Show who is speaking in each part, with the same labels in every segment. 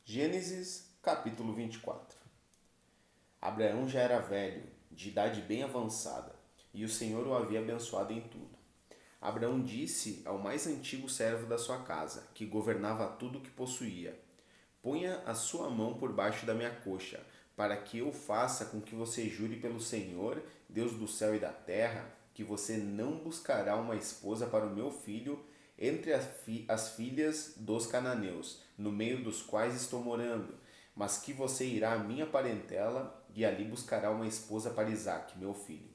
Speaker 1: Gênesis, capítulo 24. Abraão já era velho, de idade bem avançada, e o Senhor o havia abençoado em tudo. Abraão disse ao mais antigo servo da sua casa, que governava tudo o que possuía: Ponha a sua mão por baixo da minha coxa, para que eu faça com que você jure pelo Senhor, Deus do céu e da terra, que você não buscará uma esposa para o meu filho entre as filhas dos cananeus, no meio dos quais estou morando, mas que você irá à minha parentela e ali buscará uma esposa para Isaque, meu filho.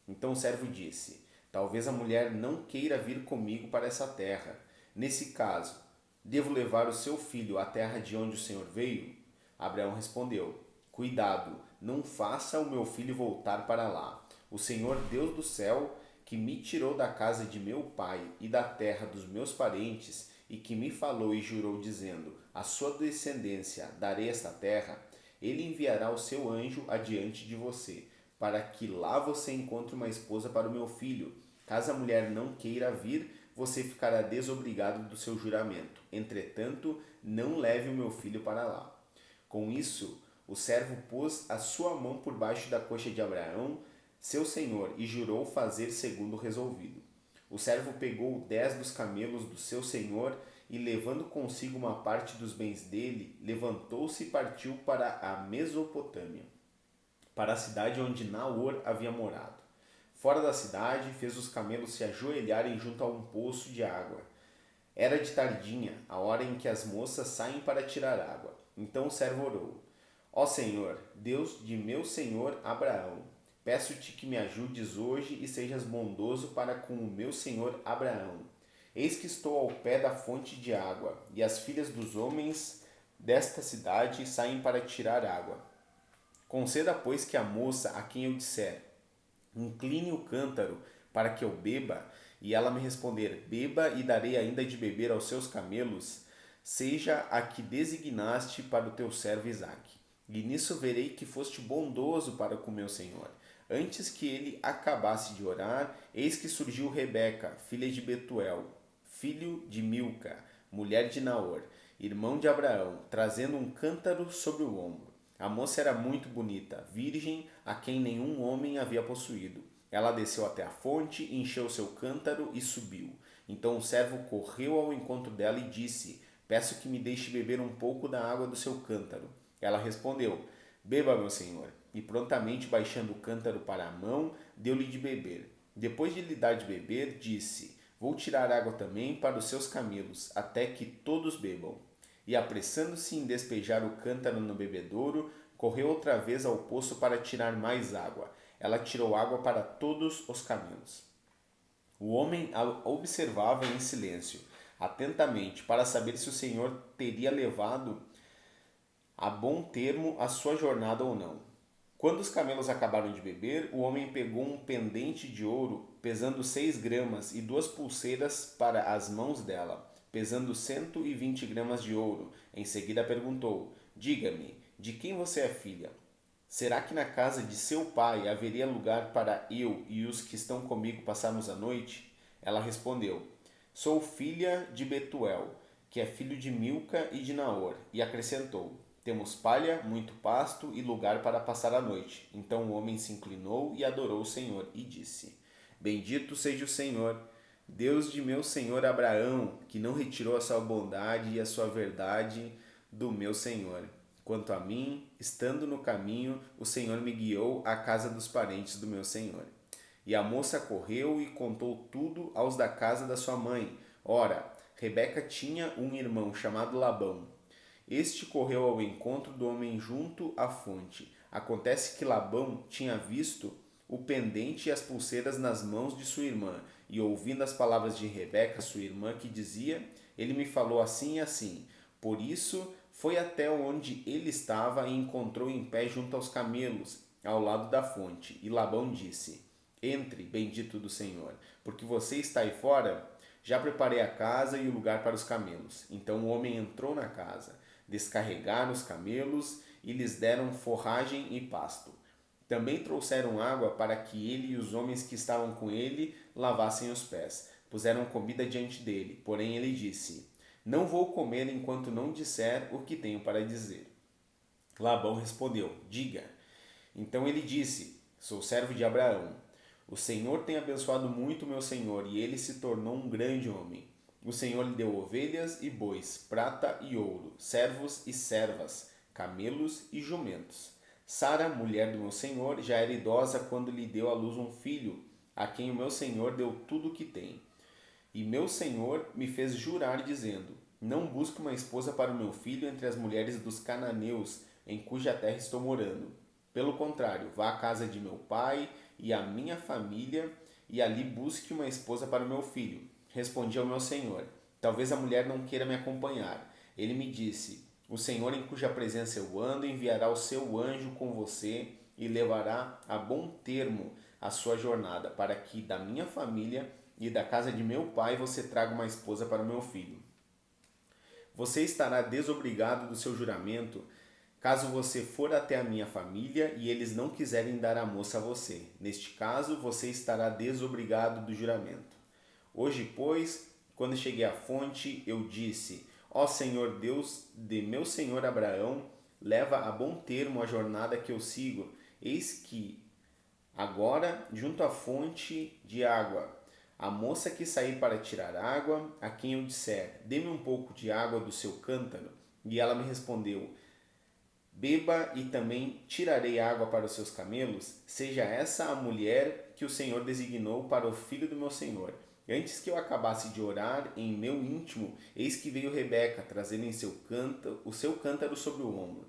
Speaker 1: Então o servo disse: Talvez a mulher não queira vir comigo para essa terra. Nesse caso, devo levar o seu filho à terra de onde o Senhor veio? Abraão respondeu: Cuidado, não faça o meu filho voltar para lá. O Senhor Deus do céu, que me tirou da casa de meu pai e da terra dos meus parentes, e que me falou e jurou, dizendo: A sua descendência darei esta terra, ele enviará o seu anjo adiante de você, para que lá você encontre uma esposa para o meu filho. Caso a mulher não queira vir, você ficará desobrigado do seu juramento. Entretanto, não leve o meu filho para lá. Com isso, o servo pôs a sua mão por baixo da coxa de Abraão, seu senhor, e jurou fazer segundo o resolvido. O servo pegou 10 dos camelos do seu senhor e, levando consigo uma parte dos bens dele, levantou-se e partiu para a Mesopotâmia, para a cidade onde Naor havia morado. Fora da cidade, fez os camelos se ajoelharem junto a um poço de água. Era de tardinha, a hora em que as moças saem para tirar água. Então o servo orou: Ó Senhor, Deus de meu senhor Abraão, peço-te que me ajudes hoje e sejas bondoso para com o meu senhor Abraão. Eis que estou ao pé da fonte de água, e as filhas dos homens desta cidade saem para tirar água. Conceda, pois, que a moça a quem eu disser: Incline o cântaro para que eu beba, e ela me responder: Beba e darei ainda de beber aos seus camelos, seja a que designaste para o teu servo Isaque. E nisso verei que foste bondoso para com meu senhor. Antes que ele acabasse de orar, eis que surgiu Rebeca, filha de Betuel, filho de Milca, mulher de Naor, irmão de Abraão, trazendo um cântaro sobre o ombro. A moça era muito bonita, virgem, a quem nenhum homem havia possuído. Ela desceu até a fonte, encheu seu cântaro e subiu. Então o servo correu ao encontro dela e disse: Peço que me deixe beber um pouco da água do seu cântaro. Ela respondeu: Beba, meu senhor. E prontamente, baixando o cântaro para a mão, deu-lhe de beber. Depois de lhe dar de beber, disse: Vou tirar água também para os seus camelos, até que todos bebam. E apressando-se em despejar o cântaro no bebedouro, correu outra vez ao poço para tirar mais água. Ela tirou água para todos os camelos. O homem a observava em silêncio, atentamente, para saber se o Senhor teria levado a bom termo a sua jornada ou não. Quando os camelos acabaram de beber, o homem pegou um pendente de ouro, pesando 6 gramas, e 2 pulseiras para as mãos dela, pesando 120 gramas de ouro. Em seguida perguntou: Diga-me, de quem você é filha? Será que na casa de seu pai haveria lugar para eu e os que estão comigo passarmos a noite? Ela respondeu: Sou filha de Betuel, que é filho de Milca e de Naor. E acrescentou: Temos palha, muito pasto e lugar para passar a noite. Então o homem se inclinou e adorou o Senhor e disse: Bendito seja o Senhor, Deus de meu senhor Abraão, que não retirou a sua bondade e a sua verdade do meu senhor. Quanto a mim, estando no caminho, o Senhor me guiou à casa dos parentes do meu senhor. E a moça correu e contou tudo aos da casa da sua mãe. Ora, Rebeca tinha um irmão chamado Labão. Este correu ao encontro do homem junto à fonte. Acontece que Labão tinha visto o pendente e as pulseiras nas mãos de sua irmã, e ouvindo as palavras de Rebeca, sua irmã, que dizia: Ele me falou assim e assim. Por isso, foi até onde ele estava e encontrou em pé junto aos camelos, ao lado da fonte. E Labão disse: Entre, bendito do Senhor, porque você está aí fora. Já preparei a casa e o lugar para os camelos. Então o homem entrou na casa, descarregaram os camelos e lhes deram forragem e pasto. Também trouxeram água para que ele e os homens que estavam com ele lavassem os pés. Puseram comida diante dele, porém ele disse: Não vou comer enquanto não disser o que tenho para dizer. Labão respondeu: Diga. Então ele disse: Sou servo de Abraão. O Senhor tem abençoado muito meu senhor, e ele se tornou um grande homem. O Senhor lhe deu ovelhas e bois, prata e ouro, servos e servas, camelos e jumentos. Sara, mulher do meu senhor, já era idosa quando lhe deu à luz um filho, a quem o meu senhor deu tudo o que tem. E meu senhor me fez jurar, dizendo: Não busque uma esposa para o meu filho entre as mulheres dos cananeus, em cuja terra estou morando. Pelo contrário, vá à casa de meu pai e à minha família, e ali busque uma esposa para o meu filho. Respondi ao meu senhor: Talvez a mulher não queira me acompanhar. Ele me disse: O Senhor em cuja presença eu ando enviará o seu anjo com você e levará a bom termo a sua jornada, para que da minha família e da casa de meu pai você traga uma esposa para o meu filho. Você estará desobrigado do seu juramento caso você for até a minha família e eles não quiserem dar a moça a você. Neste caso, você estará desobrigado do juramento. Hoje, pois, quando cheguei à fonte, eu disse: Ó Senhor Deus de meu senhor Abraão, leva a bom termo a jornada que eu sigo. Eis que agora, junto à fonte de água, a moça que sair para tirar água, a quem eu disser: Dê-me um pouco de água do seu cântaro, e ela me respondeu: Beba e também tirarei água para os seus camelos, seja essa a mulher que o Senhor designou para o filho do meu senhor. Antes que eu acabasse de orar em meu íntimo, eis que veio Rebeca, trazendo o seu cântaro sobre o ombro.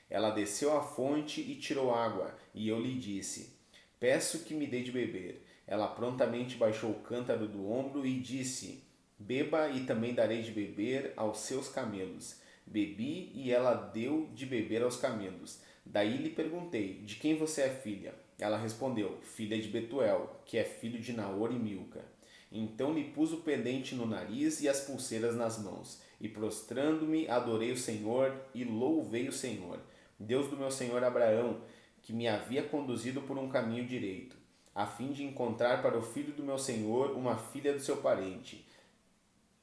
Speaker 1: Ela desceu à fonte e tirou água, e eu lhe disse: Peço que me dê de beber. Ela prontamente baixou o cântaro do ombro e disse: Beba e também darei de beber aos seus camelos. Bebi e ela deu de beber aos camelos. Daí lhe perguntei: De quem você é filha? Ela respondeu: Filha de Betuel, que é filho de Naor e Milca. Então lhe pus o pendente no nariz e as pulseiras nas mãos. E prostrando-me, adorei o Senhor e louvei o Senhor, Deus do meu senhor Abraão, que me havia conduzido por um caminho direito, a fim de encontrar para o filho do meu senhor uma filha do seu parente.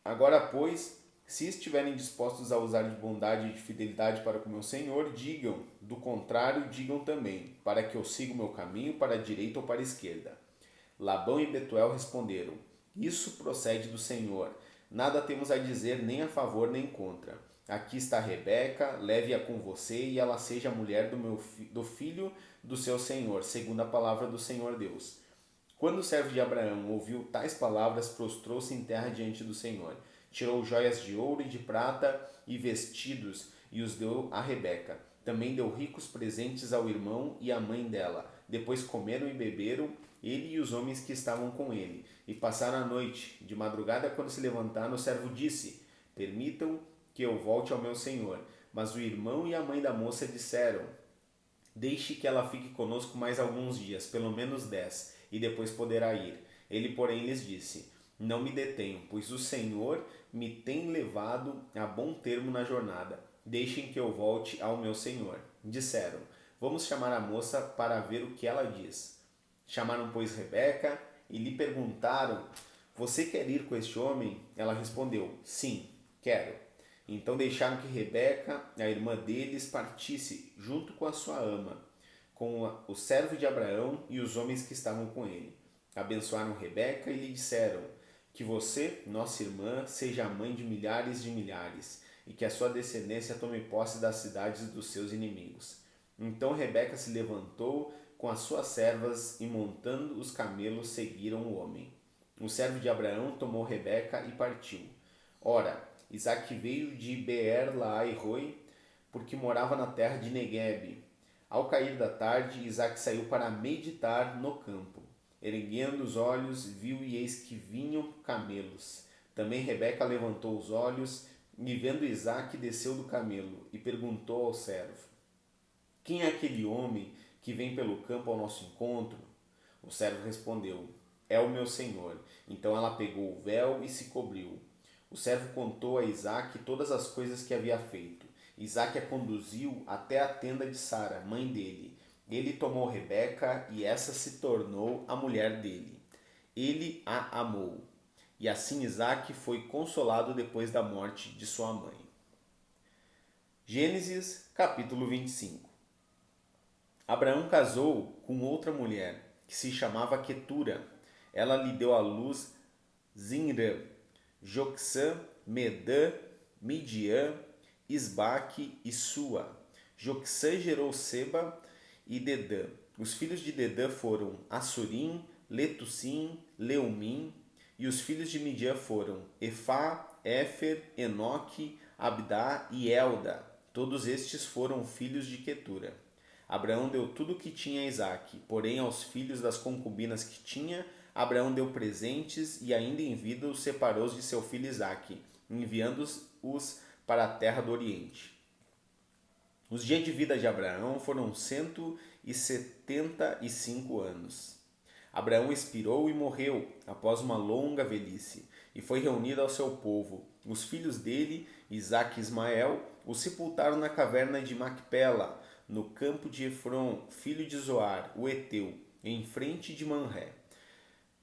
Speaker 1: Agora, pois, se estiverem dispostos a usar de bondade e de fidelidade para com meu senhor, digam; do contrário, digam também, para que eu siga o meu caminho para a direita ou para a esquerda. Labão e Betuel responderam: Isso procede do Senhor. Nada temos a dizer nem a favor nem contra. Aqui está Rebeca, leve-a com você e ela seja a mulher do filho do seu senhor, segundo a palavra do Senhor Deus. Quando o servo de Abraão ouviu tais palavras, prostrou-se em terra diante do Senhor. Tirou joias de ouro e de prata e vestidos e os deu a Rebeca. Também deu ricos presentes ao irmão e à mãe dela. Depois comeram e beberam, ele e os homens que estavam com ele, e passaram a noite. De madrugada, quando se levantaram, o servo disse: Permitam que eu volte ao meu senhor. Mas o irmão e a mãe da moça disseram: Deixe que ela fique conosco mais alguns dias, pelo menos 10, e depois poderá ir. Ele, porém, lhes disse: Não me detenho, pois o Senhor me tem levado a bom termo na jornada. Deixem que eu volte ao meu senhor. Disseram: Vamos chamar a moça para ver o que ela diz. Chamaram, pois, Rebeca e lhe perguntaram: Você quer ir com este homem? Ela respondeu: Sim, quero. Então deixaram que Rebeca, a irmã deles, partisse junto com a sua ama, com o servo de Abraão e os homens que estavam com ele. Abençoaram Rebeca e lhe disseram: Que você, nossa irmã, seja a mãe de milhares, e que a sua descendência tome posse das cidades dos seus inimigos. Então Rebeca se levantou com as suas servas e, montando os camelos, seguiram o homem. O servo de Abraão tomou Rebeca e partiu. Ora, Isaque veio de Beer-Lahai-Roi, porque morava na terra de Neguebe. Ao cair da tarde, Isaque saiu para meditar no campo. Erguendo os olhos, viu e eis que vinham camelos. Também Rebeca levantou os olhos e, vendo Isaque, desceu do camelo e perguntou ao servo: Quem é aquele homem que vem pelo campo ao nosso encontro? O servo respondeu: É o meu senhor. Então ela pegou o véu e se cobriu. O servo contou a Isaque todas as coisas que havia feito. Isaque a conduziu até a tenda de Sara, mãe dele. Ele tomou Rebeca e essa se tornou a mulher dele. Ele a amou. e assim Isaque foi consolado depois da morte de sua mãe. Gênesis capítulo 25. Abraão casou com outra mulher, que se chamava Quetura. Ela lhe deu à luz Zinrã, Jocsã, Medã, Midian, Isbaque e Sua. Jocsã gerou Seba e Dedã. Os filhos de Dedã foram Assurim, Letussim, Leumim, e os filhos de Midian foram Efá, Éfer, Enoque, Abdá e Elda. Todos estes foram filhos de Quetura. Abraão deu tudo o que tinha a Isaque, porém aos filhos das concubinas que tinha, Abraão deu presentes e ainda em vida os separou de seu filho Isaque, enviando-os para a terra do Oriente. Os dias de vida de Abraão foram 175 anos. Abraão expirou e morreu após uma longa velhice, e foi reunido ao seu povo. Os filhos dele, Isaque e Ismael, o sepultaram na caverna de Macpela, no campo de Efron, filho de Zoar, o Eteu, em frente de Manré.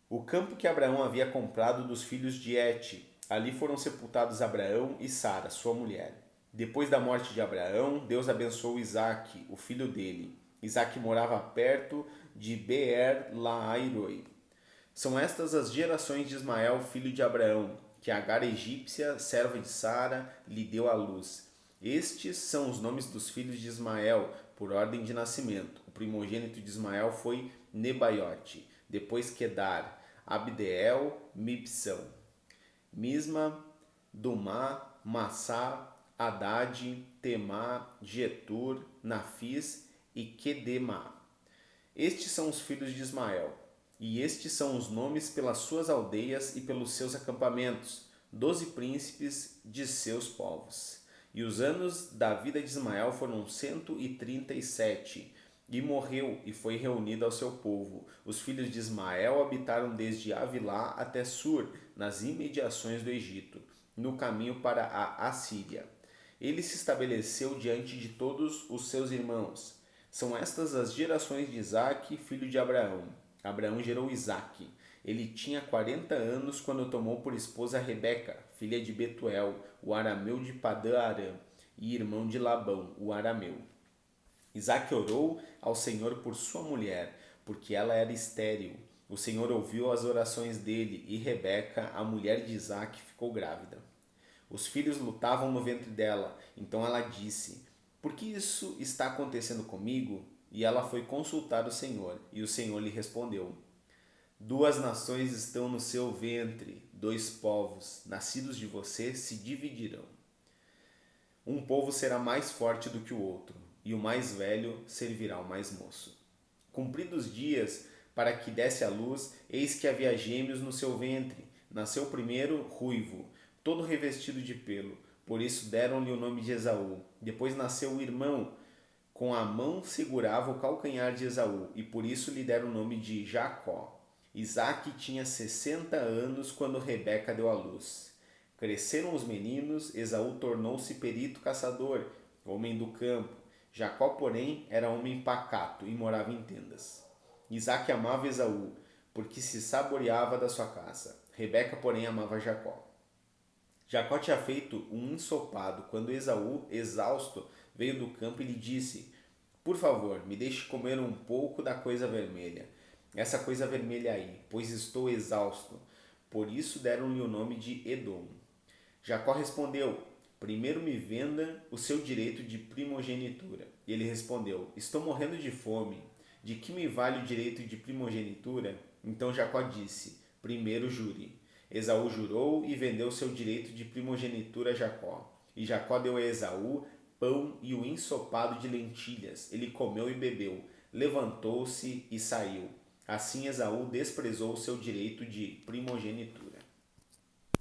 Speaker 1: O campo que Abraão havia comprado dos filhos de Et. Ali foram sepultados Abraão e Sara, sua mulher. Depois da morte de Abraão, Deus abençoou Isaque, o filho dele. Isaque morava perto de Beer-Lahairoi. São estas as gerações de Ismael, filho de Abraão, que Agar egípcia, serva de Sara, lhe deu à luz. Estes são os nomes dos filhos de Ismael, por ordem de nascimento. O primogênito de Ismael foi Nebaiote, depois Quedar, Abdeel, Mibsão, Misma, Dumá, Massá, Haddad, Temá, Getur, Nafis e Quedemá. Estes são os filhos de Ismael, e estes são os nomes pelas suas aldeias e pelos seus acampamentos, 12 príncipes de seus povos. E os anos da vida de Ismael foram 137, e morreu e foi reunido ao seu povo. Os filhos de Ismael habitaram desde Avilá até Sur, nas imediações do Egito, no caminho para a Assíria. Ele se estabeleceu diante de todos os seus irmãos. São estas as gerações de Isaque, filho de Abraão. Abraão gerou Isaque. Ele tinha 40 anos quando tomou por esposa Rebeca, filha de Betuel, o arameu de Padã-Arã, e irmão de Labão, o arameu. Isaque orou ao Senhor por sua mulher, porque ela era estéril. O Senhor ouviu as orações dele, e Rebeca, a mulher de Isaque, ficou grávida. Os filhos lutavam no ventre dela, então ela disse: "Por que isso está acontecendo comigo?" E ela foi consultar o Senhor, e o Senhor lhe respondeu: "Duas nações estão no seu ventre, dois povos, nascidos de você, se dividirão. Um povo será mais forte do que o outro, e o mais velho servirá ao mais moço." Cumpridos dias para que desse à luz, eis que havia gêmeos no seu ventre. Nasceu o primeiro, ruivo, todo revestido de pelo, por isso deram-lhe o nome de Esaú. Depois nasceu o irmão, com a mão segurava o calcanhar de Esaú, e por isso lhe deram o nome de Jacó. Isaque tinha 60 anos quando Rebeca deu à luz. Cresceram os meninos, Esaú tornou-se perito caçador, homem do campo. Jacó, porém, era homem pacato e morava em tendas. Isaque amava Esaú, porque se saboreava da sua caça. Rebeca, porém, amava Jacó. Jacó tinha feito um ensopado quando Esaú, exausto, veio do campo e lhe disse: "Por favor, me deixe comer um pouco da coisa vermelha. Essa coisa vermelha aí, pois estou exausto." Por isso deram-lhe o nome de Edom. Jacó respondeu: "Primeiro me venda o seu direito de primogenitura." E ele respondeu: "Estou morrendo de fome. De que me vale o direito de primogenitura?" Então Jacó disse: "Primeiro jure." Esaú jurou e vendeu seu direito de primogenitura a Jacó. E Jacó deu a Esaú pão e o ensopado de lentilhas. Ele comeu e bebeu, levantou-se e saiu. Assim Esaú desprezou seu direito de primogenitura.